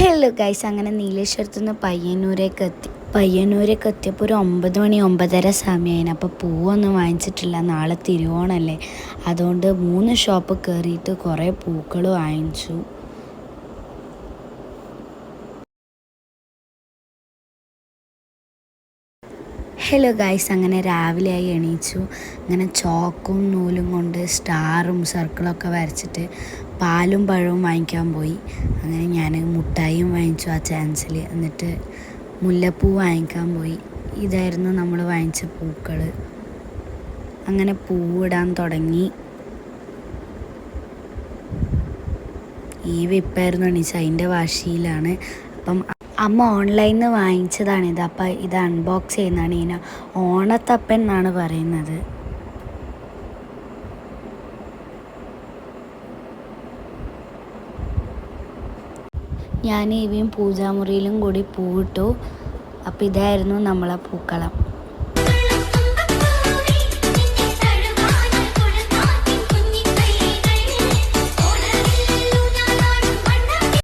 Hello guys, അങ്ങനെ നീലേശ്വരത്തു നിന്ന് പയ്യന്നൂരേക്ക് എത്തിയപ്പോൾ ഒരു 9 മണി 9:30 സമയമായിന്. അപ്പോൾ പൂവൊന്നും വാങ്ങിച്ചിട്ടില്ല, നാളെ തിരുവോണമല്ലേ. അതുകൊണ്ട് 3 ഷോപ്പ് കയറിയിട്ട് കുറേ പൂക്കൾ വാങ്ങിച്ചു. ഹലോ ഗൈസ്, അങ്ങനെ രാവിലെയായി എണീച്ചു. അങ്ങനെ ചോക്കും നൂലും കൊണ്ട് സ്റ്റാറും സർക്കിളൊക്കെ വരച്ചിട്ട് പാലും പഴവും വാങ്ങിക്കാൻ പോയി. അങ്ങനെ ഞാൻ മുട്ടായിയും വാങ്ങിച്ചു ആ ചാൻസിൽ. എന്നിട്ട് മുല്ലപ്പൂ വാങ്ങിക്കാൻ പോയി. ഇതായിരുന്നു നമ്മൾ വാങ്ങിച്ച പൂക്കൾ. അങ്ങനെ പൂവിടാൻ തുടങ്ങി. ഈ വിപ്പായിരുന്നു എണീച്ച, അതിൻ്റെ വാശിയിലാണ്. അപ്പം അമ്മ ഓൺലൈനിൽ നിന്ന് വാങ്ങിച്ചതാണിത്. അപ്പം ഇത് അൺബോക്സ് ചെയ്യുന്നതാണ്. ഇതിന് ഓണത്തപ്പൻ എന്നാണ് പറയുന്നത്. ഞാൻ ഇവയും പൂജാമുറിയിലും കൂടി പൂവിട്ടു. അപ്പോൾ ഇതായിരുന്നു നമ്മളെ പൂക്കളം.